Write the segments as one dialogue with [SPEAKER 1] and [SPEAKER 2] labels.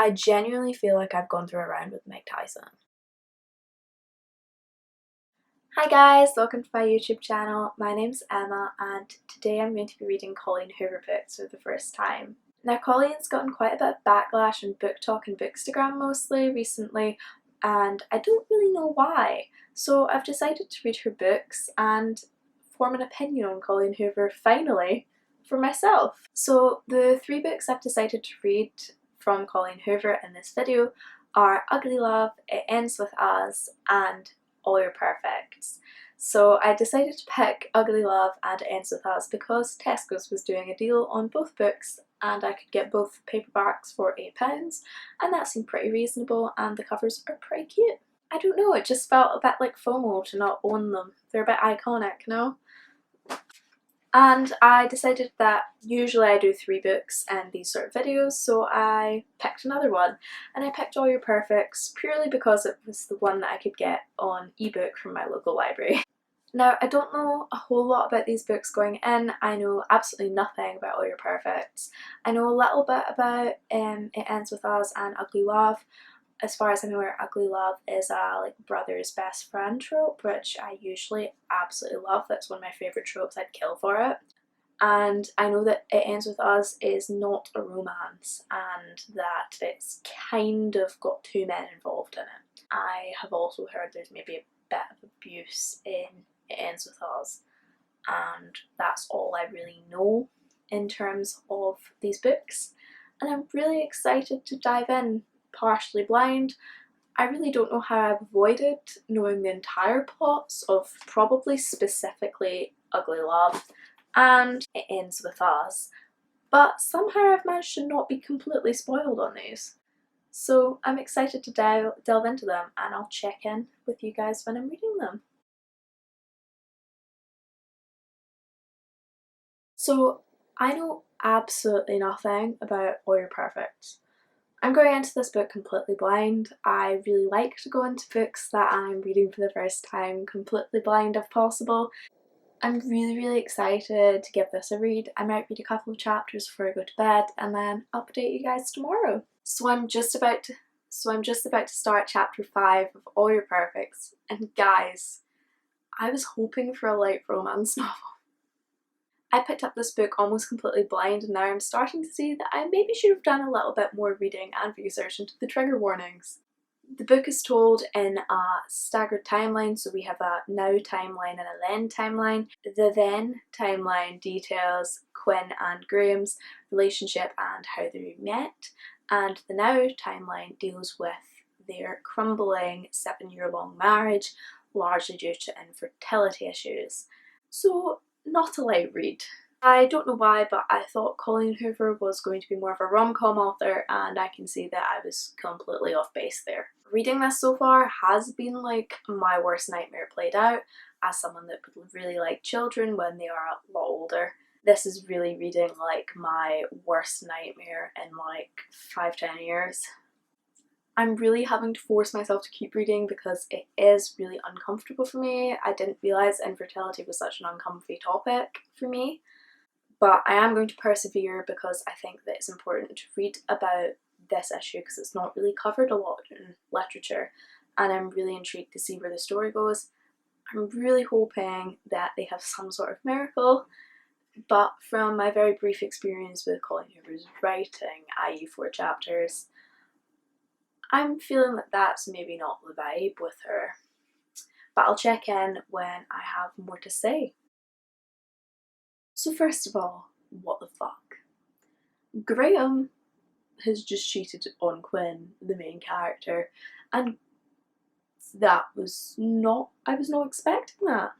[SPEAKER 1] I genuinely feel like I've gone through a round with Mike Tyson. Hi guys, welcome to my YouTube channel. My name's Emma and today I'm going to be reading Colleen Hoover books for the first time. Now Colleen's gotten quite a bit of backlash on Book Talk and Bookstagram mostly recently, and I don't really know why. So I've decided to read her books and form an opinion on Colleen Hoover finally for myself. So the three books I've decided to read from Colleen Hoover in this video are Ugly Love, It Ends With Us and All Your Perfects. So I decided to pick Ugly Love and It Ends With Us because Tesco's was doing a deal on both books and I could get both paperbacks for £8 and that seemed pretty reasonable and the covers are pretty cute. I don't know, it just felt a bit like FOMO to not own them. They're a bit iconic, no? And I decided that usually I do 3 books in these sort of videos, so I picked another one. And I picked All Your Perfects purely because it was the one that I could get on ebook from my local library. Now, I don't know a whole lot about these books going in. I know absolutely nothing about All Your Perfects. I know a little bit about It Ends With Us and Ugly Love. As far as I know, Ugly Love is a like brother's best friend trope, which I usually absolutely love. That's one of my favourite tropes. I'd kill for it. And I know that It Ends With Us is not a romance and that it's kind of got 2 men involved in it. I have also heard there's maybe a bit of abuse in It Ends With Us, and that's all I really know in terms of these books. And I'm really excited to dive in. Partially blind. I really don't know how I've avoided knowing the entire plots of probably specifically Ugly Love and It Ends With Us, but somehow I've managed to not be completely spoiled on these. So I'm excited to delve into them and I'll check in with you guys when I'm reading them. So I know absolutely nothing about All Your Perfects. I'm going into this book completely blind. I really like to go into books that I'm reading for the first time completely blind if possible. I'm really excited to give this a read. I might read a couple of chapters before I go to bed and then update you guys tomorrow. So I'm just about to start chapter 5 of All Your Perfects, and guys, I was hoping for a light romance novel. I picked up this book almost completely blind and now I'm starting to see that I maybe should have done a little bit more reading and research into the trigger warnings. The book is told in a staggered timeline, so we have a now timeline and a then timeline. The then timeline details Quinn and Graham's relationship and how they met, and the now timeline deals with their crumbling 7-year-long marriage, largely due to infertility issues. So not a light read. I don't know why, but I thought Colleen Hoover was going to be more of a rom-com author and I can see that I was completely off base there. Reading this so far has been like my worst nightmare played out. As someone that would really like children when they are a lot older, this is really reading like my worst nightmare in like 5-10 years. I'm really having to force myself to keep reading because it is really uncomfortable for me. I didn't realise infertility was such an uncomfy topic for me. But I am going to persevere because I think that it's important to read about this issue because it's not really covered a lot in literature and I'm really intrigued to see where the story goes. I'm really hoping that they have some sort of miracle, but from my very brief experience with Colleen Hoover's writing, i.e. 4 chapters, I'm feeling that that's maybe not the vibe with her. But I'll check in when I have more to say. So first of all, what the fuck? Graham has just cheated on Quinn, the main character, and I was not expecting that.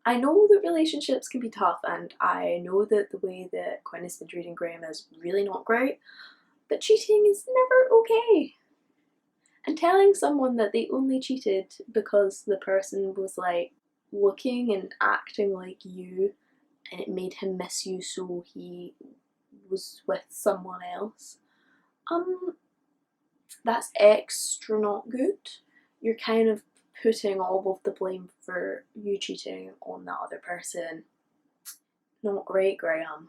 [SPEAKER 1] I know that relationships can be tough and I know that the way that Quinn has been treating Graham is really not great, but cheating is never okay. And telling someone that they only cheated because the person was like looking and acting like you and it made him miss you so he was with someone else, that's extra not good. You're kind of putting all of the blame for you cheating on that other person. Not great, Graham.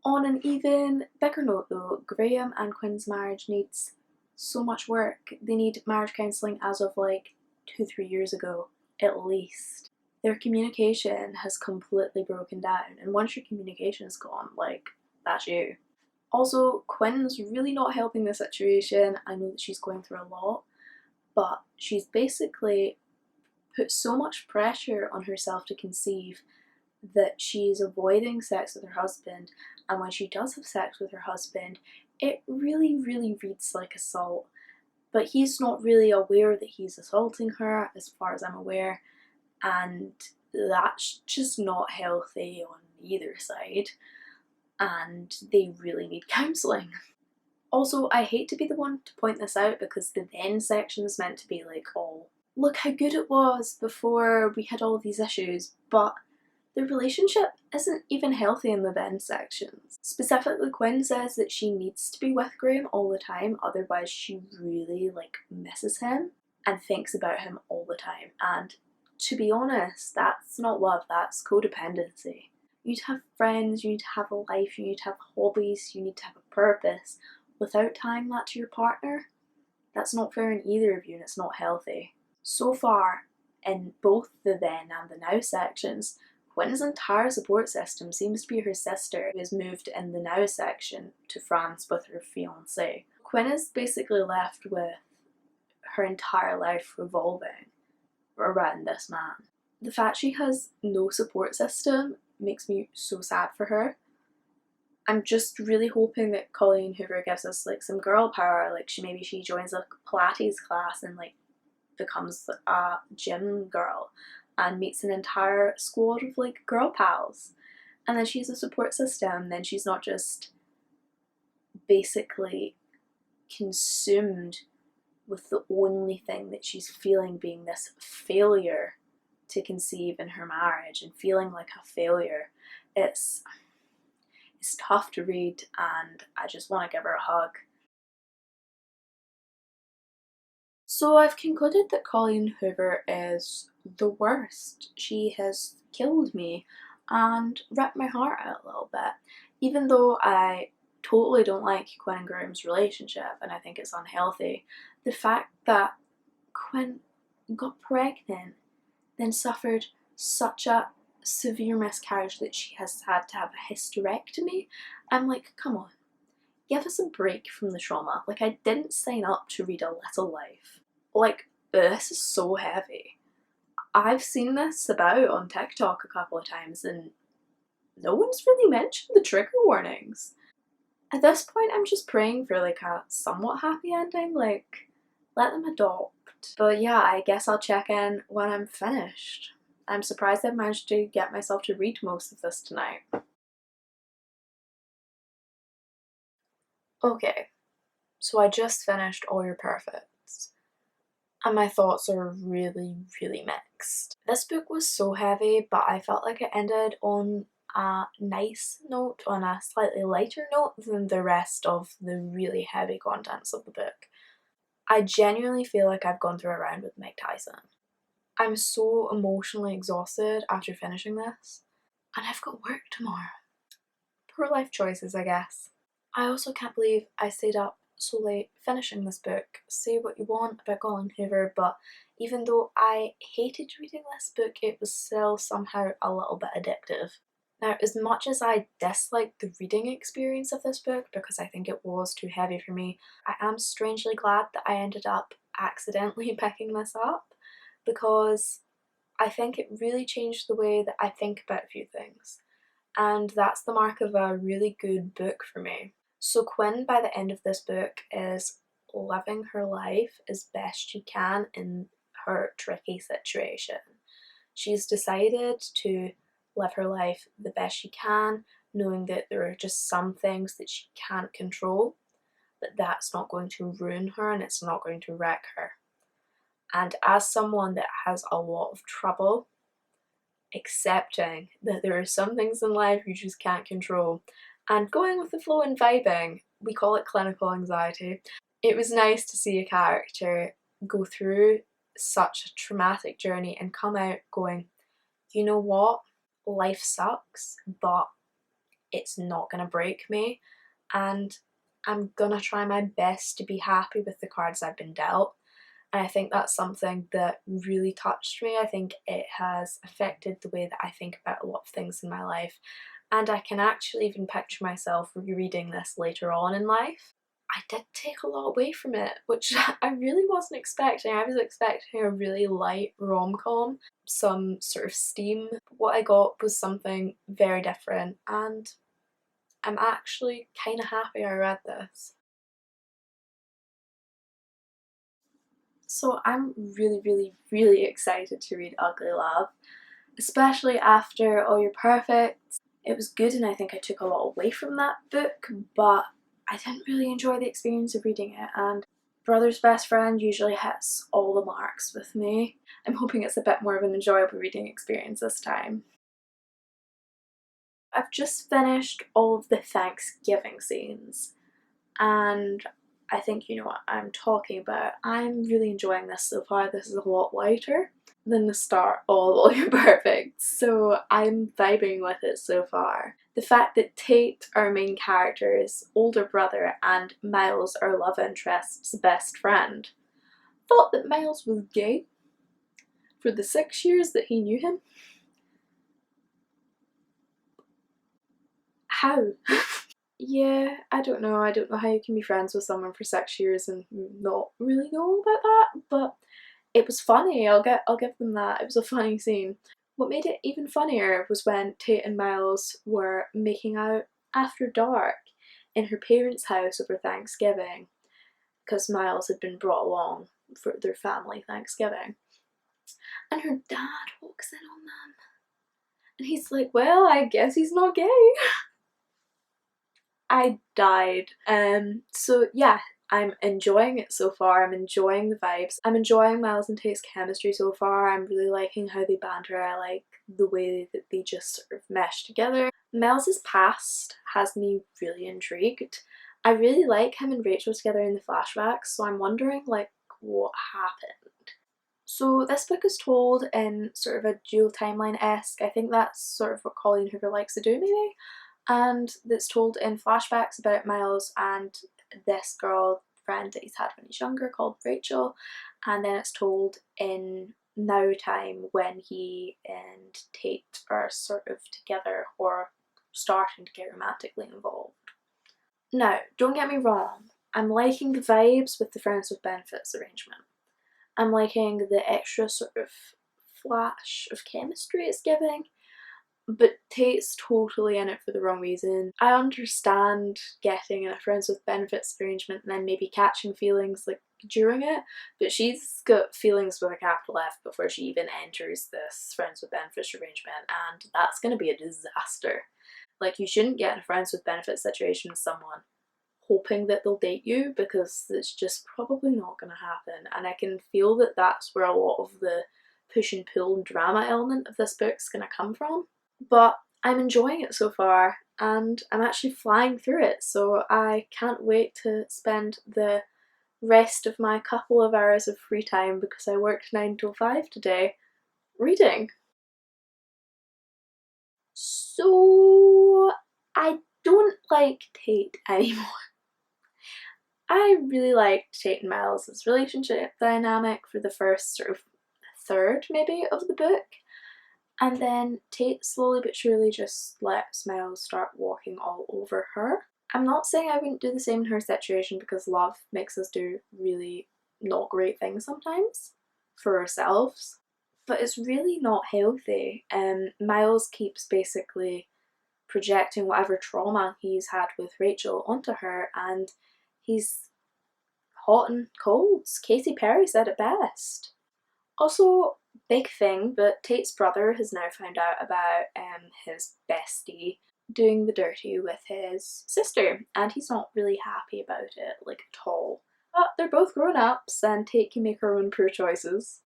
[SPEAKER 1] On an even bigger note though, Graham and Quinn's marriage needs so much work. They need marriage counselling as of like 2-3 years ago, at least. Their communication has completely broken down, and once your communication is gone, like, that's you. Also, Quinn's really not helping the situation. I know that she's going through a lot, but she's basically put so much pressure on herself to conceive that she's avoiding sex with her husband, and when she does have sex with her husband, it really, really reads like assault. But he's not really aware that he's assaulting her, as far as I'm aware, and that's just not healthy on either side, and they really need counselling. Also, I hate to be the one to point this out because the then section is meant to be like, oh, look how good it was before we had all these issues, but the relationship isn't even healthy in the then sections. Specifically, Quinn says that she needs to be with Graham all the time, otherwise she really misses him and thinks about him all the time. And to be honest, that's not love, that's codependency. You need to have friends, you need to have a life, you need to have hobbies, you need to have a purpose. Without tying that to your partner, that's not fair in either of you and it's not healthy. So far, in both the then and the now sections, Quinn's entire support system seems to be her sister, who has moved in the now section to France with her fiancé. Quinn is basically left with her entire life revolving around this man. The fact she has no support system makes me so sad for her. I'm just really hoping that Colleen Hoover gives us some girl power, maybe she joins a Pilates class and becomes a gym girl and meets an entire squad of girl pals, and then she has a support system. Then she's not just basically consumed with the only thing that she's feeling being this failure to conceive in her marriage and feeling like a failure. It's tough to read and I just want to give her a hug. So I've concluded that Colleen Hoover is the worst. She has killed me and ripped my heart out a little bit. Even though I totally don't like Quinn and Graham's relationship and I think it's unhealthy, the fact that Quinn got pregnant, then suffered such a severe miscarriage that she has had to have a hysterectomy, I'm like, come on, give us a break from the trauma. I didn't sign up to read A Little Life. This is so heavy. I've seen this about on TikTok a couple of times and no one's really mentioned the trigger warnings. At this point, I'm just praying for a somewhat happy ending, let them adopt. But yeah, I guess I'll check in when I'm finished. I'm surprised I've managed to get myself to read most of this tonight. Okay, so I just finished All Your Perfects, and my thoughts are really, really mixed. This book was so heavy, but I felt like it ended on a nice note, on a slightly lighter note than the rest of the really heavy contents of the book. I genuinely feel like I've gone through a round with Mike Tyson. I'm so emotionally exhausted after finishing this, and I've got work tomorrow. Poor life choices, I guess. I also can't believe I stayed up so late finishing this book. Say what you want about Colleen Hoover, but even though I hated reading this book, it was still somehow a little bit addictive. Now, as much as I disliked the reading experience of this book because I think it was too heavy for me, I am strangely glad that I ended up accidentally picking this up because I think it really changed the way that I think about a few things. And that's the mark of a really good book for me. So Quinn, by the end of this book, is living her life as best she can in her tricky situation. She's decided to live her life the best she can, knowing that there are just some things that she can't control, but that's not going to ruin her and it's not going to wreck her. And as someone that has a lot of trouble accepting that there are some things in life you just can't control and going with the flow and vibing, we call it clinical anxiety. It was nice to see a character go through such a traumatic journey and come out going, you know what, life sucks, but it's not gonna break me. And I'm gonna try my best to be happy with the cards I've been dealt. And I think that's something that really touched me. I think it has affected the way that I think about a lot of things in my life. And I can actually even picture myself rereading this later on in life. I did take a lot away from it, which I really wasn't expecting. I was expecting a really light rom-com, some sort of steam. What I got was something very different, and I'm actually kind of happy I read this. So I'm really, really, really excited to read Ugly Love, especially after Oh You're Perfect. It was good and I think I took a lot away from that book, but I didn't really enjoy the experience of reading it, and Brother's Best Friend usually hits all the marks with me. I'm hoping it's a bit more of an enjoyable reading experience this time. I've just finished all of the Thanksgiving scenes, and I think you know what I'm talking about. I'm really enjoying this so far. This is a lot lighter than the start of All You're Perfect, so I'm vibing with it so far. The fact that Tate, our main character's older brother, and Miles, our love interest's best friend, thought that Miles was gay for the 6 years that he knew him. How? Yeah, I don't know. I don't know how you can be friends with someone for 6 years and not really know about that, but it was funny. I'll give them that. It was a funny scene. What made it even funnier was when Tate and Miles were making out after dark in her parents' house over Thanksgiving, because Miles had been brought along for their family Thanksgiving. And her dad walks in on them. And he's like, well, I guess he's not gay. I died. So yeah, I'm enjoying it so far. I'm enjoying the vibes. I'm enjoying Miles and Tate's chemistry so far. I'm really liking how they banter. I like the way that they just sort of mesh together. Miles's past has me really intrigued. I really like him and Rachel together in the flashbacks, so I'm wondering like what happened. So this book is told in sort of a dual timeline-esque. I think that's sort of what Colleen Hoover likes to do maybe. And it's told in flashbacks about Miles and this girl friend that he's had when he's younger called Rachel, and then it's told in now time when he and Tate are sort of together or starting to get romantically involved. Now, don't get me wrong, I'm liking the vibes with the Friends with Benefits arrangement. I'm liking the extra sort of flash of chemistry it's giving, but Tate's totally in it for the wrong reason. I understand getting in a Friends with Benefits arrangement and then maybe catching feelings like during it, but she's got feelings with a capital F before she even enters this Friends with Benefits arrangement, and that's going to be a disaster. Like, you shouldn't get in a Friends with Benefits situation with someone hoping that they'll date you, because it's just probably not going to happen, and I can feel that that's where a lot of the push and pull and drama element of this book's going to come from. But I'm enjoying it so far and I'm actually flying through it, so I can't wait to spend the rest of my couple of hours of free time, because I worked 9 till 5 today, reading. So I don't like Tate anymore. I really liked Tate and Miles' relationship dynamic for the first sort of third maybe of the book. And then Tate slowly but surely just lets Miles start walking all over her. I'm not saying I wouldn't do the same in her situation, because love makes us do really not great things sometimes for ourselves, but it's really not healthy. Miles keeps basically projecting whatever trauma he's had with Rachel onto her, and he's hot and cold. Katy Perry said it best. Also, big thing, but Tate's brother has now found out about his bestie doing the dirty with his sister, and he's not really happy about it, like at all. But they're both grown-ups and Tate can make her own poor choices.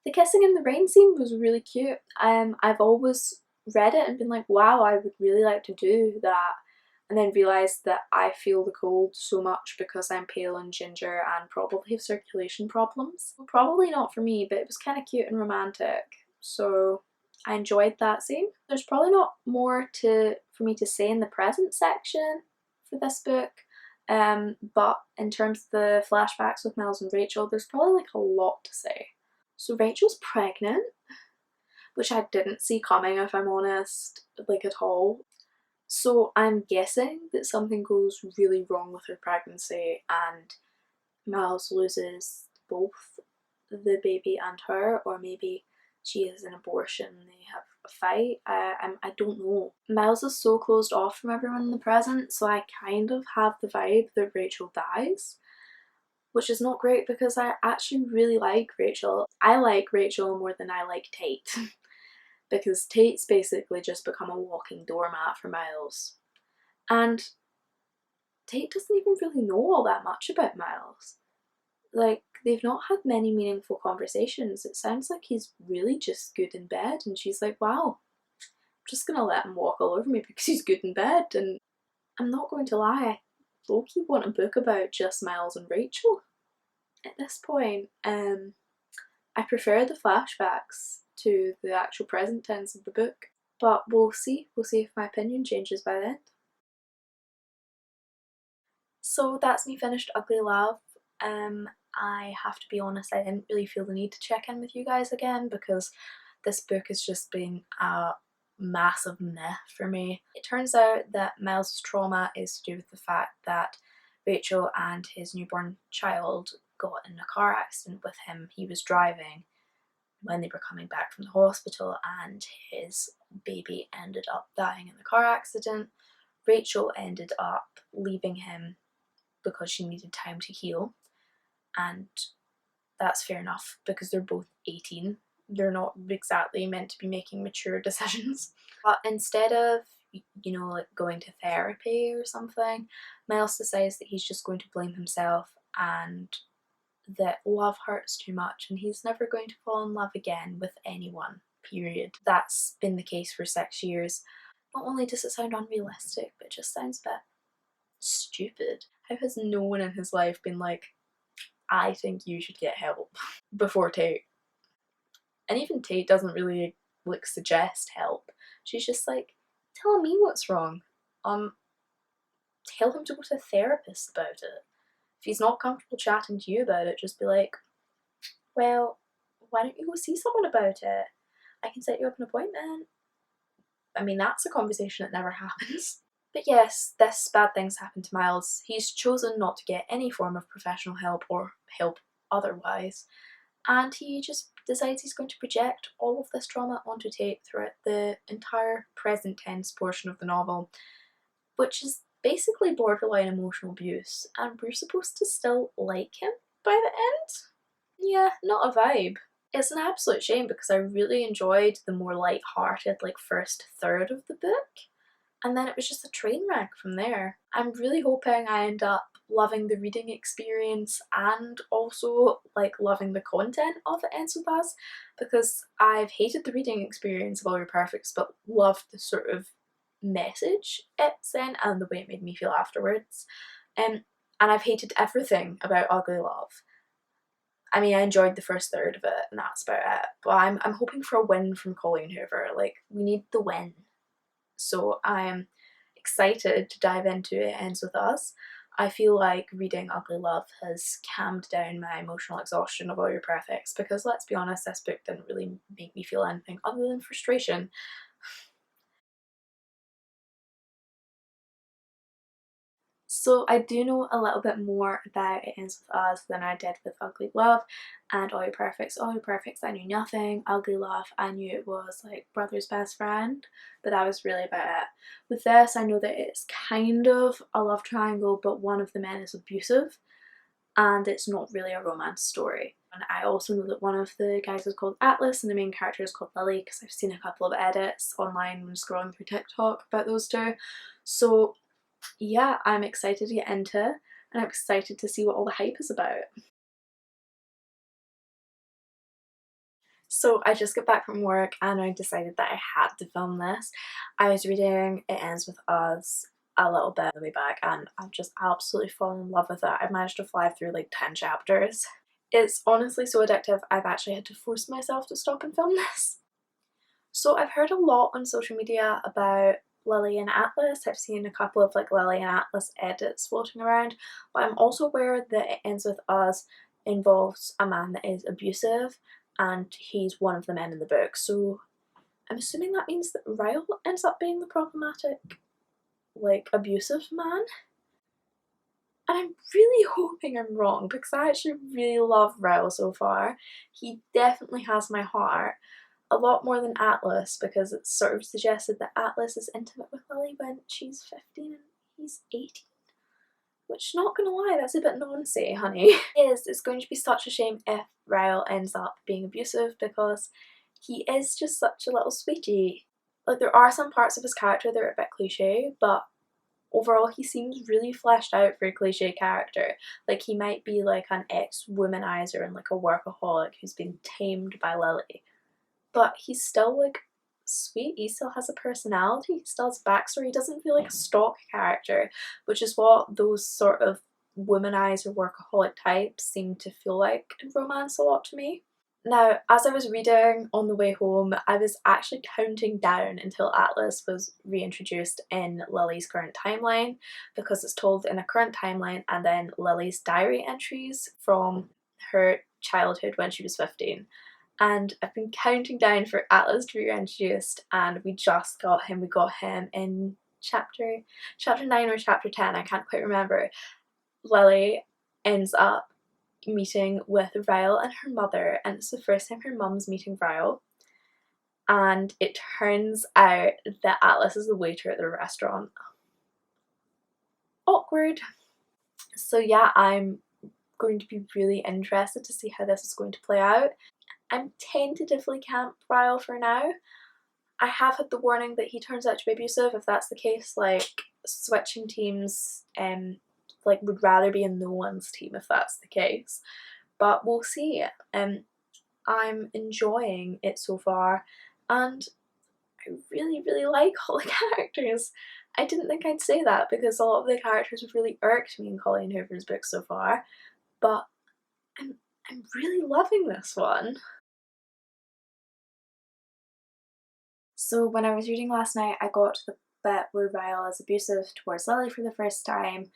[SPEAKER 1] The kissing in the rain scene was really cute. I've always read it and been like, wow, I would really like to do that, and then realised that I feel the cold so much because I'm pale and ginger and probably have circulation problems. Probably not for me, but it was kind of cute and romantic, so I enjoyed that scene. There's probably not more for me to say in the present section for this book. But in terms of the flashbacks with Miles and Rachel, there's probably like a lot to say. So Rachel's pregnant, which I didn't see coming, if I'm honest, like at all. So I'm guessing that something goes really wrong with her pregnancy and Miles loses both the baby and her, or maybe she has an abortion and they have a fight. I don't know. Miles is so closed off from everyone in the present, so I kind of have the vibe that Rachel dies, which is not great because I actually really like Rachel. I like Rachel more than I like Tate because Tate's basically just become a walking doormat for Miles. And Tate doesn't even really know all that much about Miles. Like, they've not had many meaningful conversations. It sounds like he's really just good in bed, and she's like, wow, I'm just gonna let him walk all over me because he's good in bed. And I'm not going to lie, I low-key want a book about just Miles and Rachel at this point. I prefer the flashbacks to the actual present tense of the book, but we'll see if my opinion changes by then. So that's me finished Ugly Love. I have to be honest, I didn't really feel the need to check in with you guys again because this book has just been a massive meh for me. It turns out that Miles' trauma is to do with the fact that Rachel and his newborn child got in a car accident with him. He was driving when they were coming back from the hospital and his baby ended up dying in the car accident. Rachel ended up leaving him because she needed time to heal, and that's fair enough because they're both 18. They're not exactly meant to be making mature decisions. But instead of, you know, like going to therapy or something, Miles decides that he's just going to blame himself and that love hurts too much and he's never going to fall in love again with anyone, period. That's been the case for 6 years. Not only does it sound unrealistic, but it just sounds a bit stupid. How has no one in his life been like, I think you should get help before Tate? And even Tate doesn't really like suggest help. She's just like, tell me what's wrong. Tell him to go to a therapist about it. If he's not comfortable chatting to you about it, just be like, well, why don't you go see someone about it? I can set you up an appointment. I mean, that's a conversation that never happens. But yes, this bad thing's happened to Miles. He's chosen not to get any form of professional help or help otherwise, and he just decides he's going to project all of this trauma onto Tate throughout the entire present tense portion of the novel, which is basically borderline emotional abuse, and we're supposed to still like him by the end? Yeah, not a vibe. It's an absolute shame because I really enjoyed the more light-hearted like first third of the book, and then it was just a train wreck from there. I'm really hoping I end up loving the reading experience and also like loving the content of It Ends With Us, because I've hated the reading experience of All Your Perfects but loved the sort of message it sent and the way it made me feel afterwards. And I've hated everything about Ugly Love. I mean, I enjoyed the first third of it and that's about it, but I'm hoping for a win from Colleen Hoover. Like, we need the win. So I'm excited to dive into It Ends With Us. I feel like reading Ugly Love has calmed down my emotional exhaustion of All Your Perfects because, let's be honest, this book didn't really make me feel anything other than frustration. So I do know a little bit more about It Ends With Us than I did with Ugly Love and All Your Perfects. All Your Perfects I knew nothing. Ugly Love I knew it was like brother's best friend, but that was really about it. With this I know that it's kind of a love triangle, but one of the men is abusive and it's not really a romance story. And I also know that one of the guys is called Atlas and the main character is called Lily because I've seen a couple of edits online when scrolling through TikTok about those two. So yeah, I'm excited to get into and I'm excited to see what all the hype is about. So I just got back from work and I decided that I had to film this. I was reading It Ends With Us a little bit on the way back and I've just absolutely fallen in love with it. I managed to fly through like 10 chapters. It's honestly so addictive, I've actually had to force myself to stop and film this. So I've heard a lot on social media about Lily and Atlas. I've seen a couple of like Lily and Atlas edits floating around, but I'm also aware that It Ends With Us involves a man that is abusive, and he's one of the men in the book, so I'm assuming that means that Ryle ends up being the problematic, like, abusive man. And I'm really hoping I'm wrong because I actually really love Ryle so far. He definitely has my heart. A lot more than Atlas, because it's sort of suggested that Atlas is intimate with Lily when she's 15 and he's 18. Which, not gonna lie, that's a bit nonsense, honey. It's going to be such a shame if Ryle ends up being abusive because he is just such a little sweetie. Like, there are some parts of his character that are a bit cliche, but overall he seems really fleshed out for a cliche character. Like, he might be like an ex-womanizer and like a workaholic who's been tamed by Lily, but he's still like sweet, he still has a personality, he still has a backstory, he doesn't feel like a stock character, which is what those sort of womanizer workaholic types seem to feel like in romance a lot to me. Now, as I was reading on the way home, I was actually counting down until Atlas was reintroduced in Lily's current timeline, because it's told in a current timeline and then Lily's diary entries from her childhood when she was 15. And I've been counting down for Atlas to be reintroduced, and we just got him. We got him in chapter 9 or chapter 10, I can't quite remember. Lily ends up meeting with Ryle and her mother, and it's the first time her mum's meeting Ryle, and it turns out that Atlas is the waiter at the restaurant. Awkward. So yeah, I'm going to be really interested to see how this is going to play out. I'm tentatively camp Ryle for now. I have had the warning that he turns out to be abusive. If that's the case, like, switching teams, like, would rather be in no one's team if that's the case. But we'll see. I'm enjoying it so far, and I really, really like all the characters. I didn't think I'd say that because a lot of the characters have really irked me in Colleen Hoover's books so far, but I'm really loving this one. So when I was reading last night, I got to the bit where Ryle is abusive towards Lily for the first time,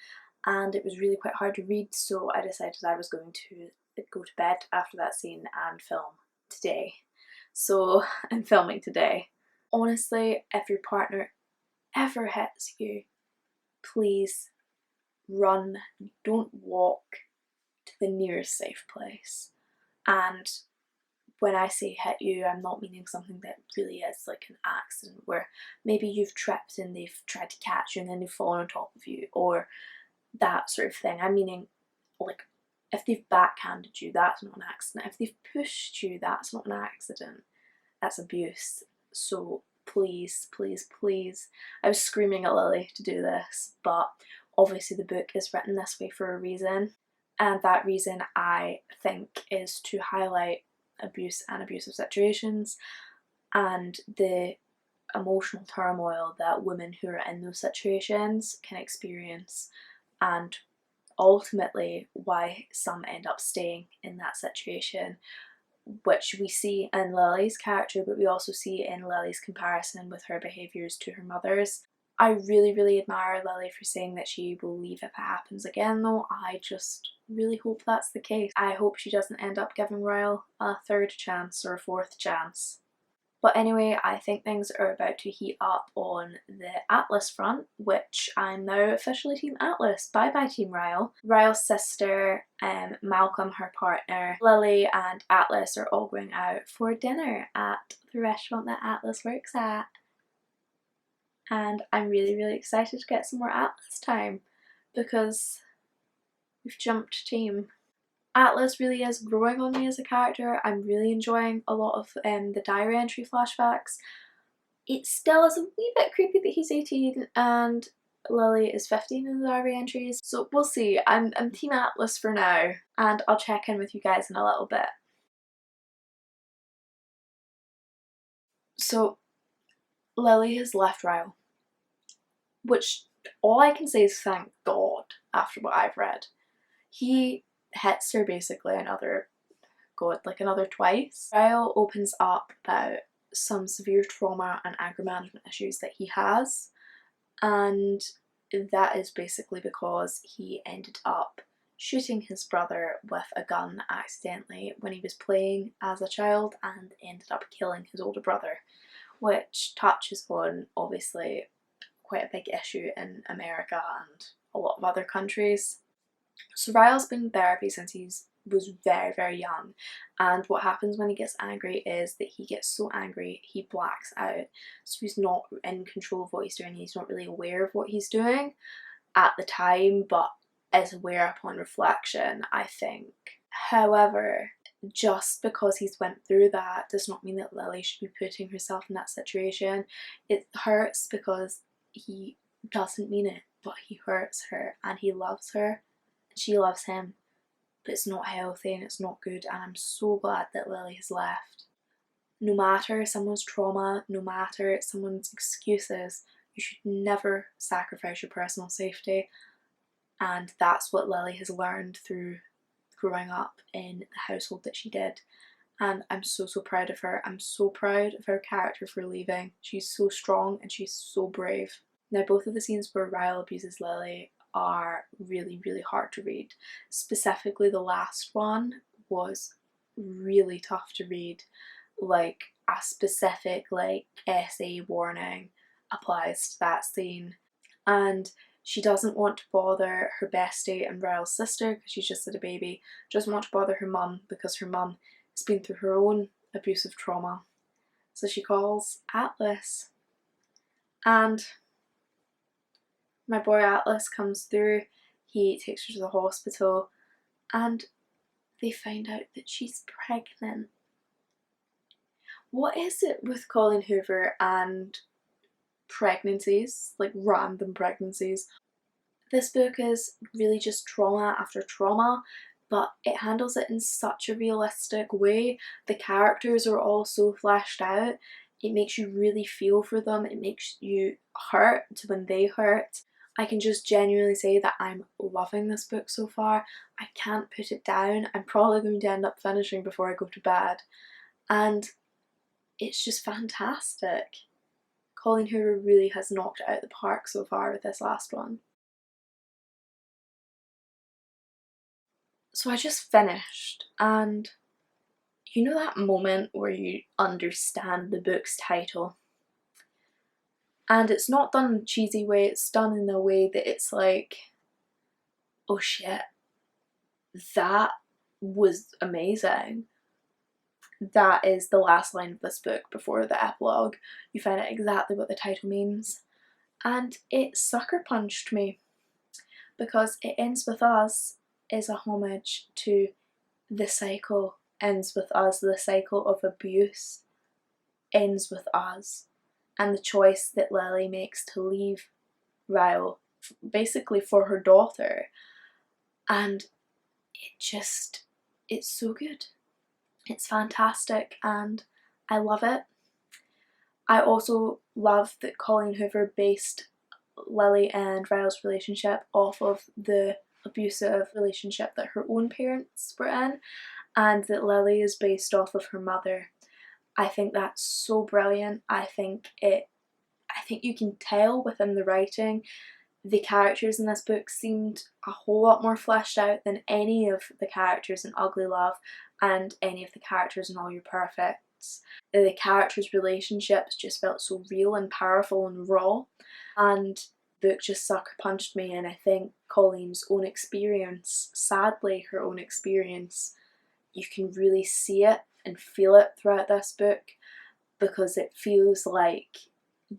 [SPEAKER 1] and it was really quite hard to read, so I decided I was going to go to bed after that scene and film today. So I'm filming today. Honestly, if your partner ever hits you, please run, don't walk to the nearest safe place. And when I say hit you, I'm not meaning something that really is like an accident where maybe you've tripped and they've tried to catch you and then they've fallen on top of you, or that sort of thing. I'm meaning, like, if they've backhanded you, that's not an accident. If they've pushed you, that's not an accident. That's abuse. So please, please, please. I was screaming at Lily to do this, but obviously the book is written this way for a reason, and that reason, I think, is to highlight abuse and abusive situations and the emotional turmoil that women who are in those situations can experience, and ultimately why some end up staying in that situation, which we see in Lily's character, but we also see in Lily's comparison with her behaviours to her mother's. I really, really admire Lily for saying that she will leave if it happens again, though. I just really hope that's the case. I hope she doesn't end up giving Ryle a third chance or a fourth chance. But anyway, I think things are about to heat up on the Atlas front, which I'm now officially Team Atlas. Bye bye Team Ryle. Ryle's sister, Malcolm, her partner, Lily and Atlas are all going out for dinner at the restaurant that Atlas works at. And I'm really, really excited to get some more Atlas time because we've jumped team. Atlas really is growing on me as a character. I'm really enjoying a lot of the diary entry flashbacks. It still is a wee bit creepy that he's 18 and Lily is 15 in the diary entries, so we'll see. I'm Team Atlas for now, and I'll check in with you guys in a little bit. So Lily has left Ryle, which all I can say is thank God after what I've read. He hits her basically another twice. Ryle opens up about some severe trauma and anger management issues that he has, and that is basically because he ended up shooting his brother with a gun accidentally when he was playing as a child and ended up killing his older brother, which touches on obviously quite a big issue in America and a lot of other countries. So Ryle's been in therapy since he was very young, and what happens when he gets angry is that he gets so angry he blacks out, so he's not in control of what he's doing. He's not really aware of what he's doing at the time, but is aware upon reflection, I think. However, just because he's went through that does not mean that Lily should be putting herself in that situation. It hurts because he doesn't mean it, but he hurts her and he loves her. She loves him, but it's not healthy and it's not good, and I'm so glad that Lily has left. No matter someone's trauma, no matter someone's excuses, you should never sacrifice your personal safety, and that's what Lily has learned through growing up in the household that she did, and I'm so proud of her. I'm so proud of her character for leaving. She's so strong and she's so brave. Now, both of the scenes where Ryle abuses Lily are really hard to read. Specifically the last one was really tough to read. Like, a specific essay warning applies to that scene, and she doesn't want to bother her bestie and Ryle's sister because she's just had a baby. Doesn't want to bother her mum because her mum has been through her own abusive trauma. So she calls Atlas, and my boy Atlas comes through. He takes her to the hospital and they find out that she's pregnant. What is it with Colleen Hoover and pregnancies, like random pregnancies? This book is really just trauma after trauma, but it handles it in such a realistic way. The characters are all so fleshed out. It makes you really feel for them. It makes you hurt when they hurt. I can just genuinely say that I'm loving this book so far. I can't put it down. I'm probably going to end up finishing before I go to bed. And it's just fantastic. Colleen Hoover really has knocked it out of the park so far with this last one. So I just finished, and you know that moment where you understand the book's title? And it's not done in a cheesy way, it's done in a way that it's like, oh shit, that was amazing. That is the last line of this book before the epilogue. You find out exactly what the title means. And it sucker punched me, because It Ends With Us is a homage to The Cycle Ends With Us. The cycle of abuse ends with us. And the choice that Lily makes to leave Ryle, basically for her daughter. And it's so good. It's fantastic and I love it. I also love that Colleen Hoover based Lily and Ryle's relationship off of the abusive relationship that her own parents were in, and that Lily is based off of her mother. I think that's so brilliant. I think you can tell within the writing. The characters in this book seemed a whole lot more fleshed out than any of the characters in Ugly Love and any of the characters in All Your Perfects. The characters' relationships just felt so real and powerful and raw, and the book just sucker punched me. And I think Colleen's own experience, sadly her own experience, you can really see it and feel it throughout this book, because it feels like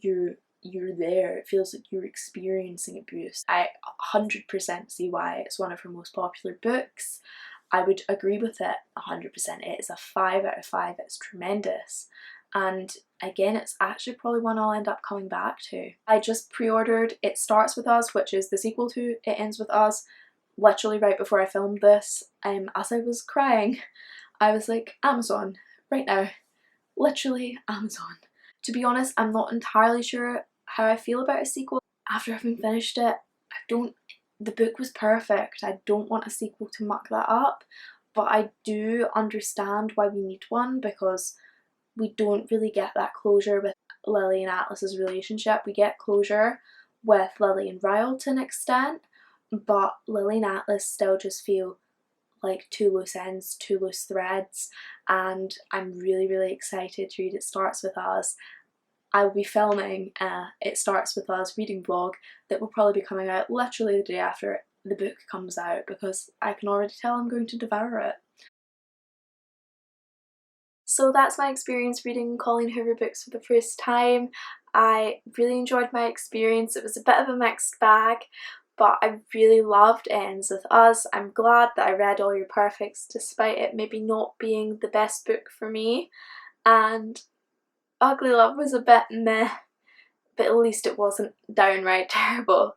[SPEAKER 1] you're there. It feels like you're experiencing abuse. I 100% see why it's one of her most popular books. I would agree with it 100%. It is a 5 out of 5. It's tremendous. And again, it's actually probably one I'll end up coming back to. I just pre-ordered It Starts With Us, which is the sequel to It Ends With Us, literally right before I filmed this. As I was crying, I was like, Amazon, right now. Literally Amazon. To be honest, I'm not entirely sure how I feel about a sequel. After having finished it, the book was perfect. I don't want a sequel to muck that up, but I do understand why we need one, because we don't really get that closure with Lily and Atlas's relationship. We get closure with Lily and Ryle to an extent, but Lily and Atlas still just feel like two loose ends, two loose threads, and I'm really excited to read It Starts With Us. I will be filming It Starts With Us reading vlog that will probably be coming out literally the day after the book comes out, because I can already tell I'm going to devour it. So that's my experience reading Colleen Hoover books for the first time. I really enjoyed my experience. It was a bit of a mixed bag, but I really loved It Ends With Us. I'm glad that I read All Your Perfects despite it maybe not being the best book for me. And Ugly Love was a bit meh, but at least it wasn't downright terrible.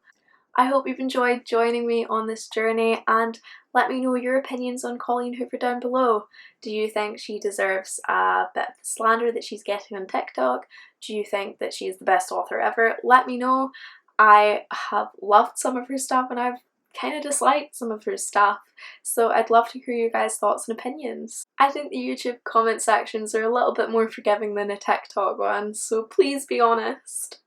[SPEAKER 1] I hope you've enjoyed joining me on this journey, and let me know your opinions on Colleen Hoover down below. Do you think she deserves a bit of the slander that she's getting on TikTok? Do you think that she's the best author ever? Let me know. I have loved some of her stuff and I've kind of disliked some of her stuff, so I'd love to hear your guys' thoughts and opinions. I think the YouTube comment sections are a little bit more forgiving than a TikTok one, so please be honest.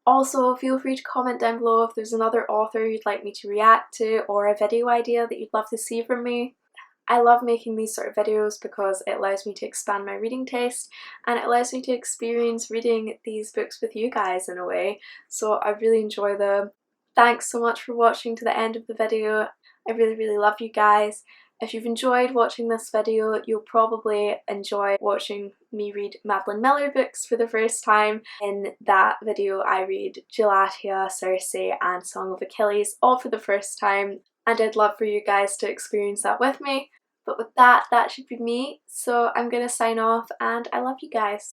[SPEAKER 1] Also, feel free to comment down below if there's another author you'd like me to react to, or a video idea that you'd love to see from me. I love making these sort of videos because it allows me to expand my reading taste, and it allows me to experience reading these books with you guys in a way, so I really enjoy them. Thanks so much for watching to the end of the video. I really love you guys. If you've enjoyed watching this video, you'll probably enjoy watching me read Madeline Miller books for the first time. In that video I read Gelatia, Circe and Song of Achilles all for the first time, and I'd love for you guys to experience that with me. But with that, that should be me, so I'm gonna sign off and I love you guys.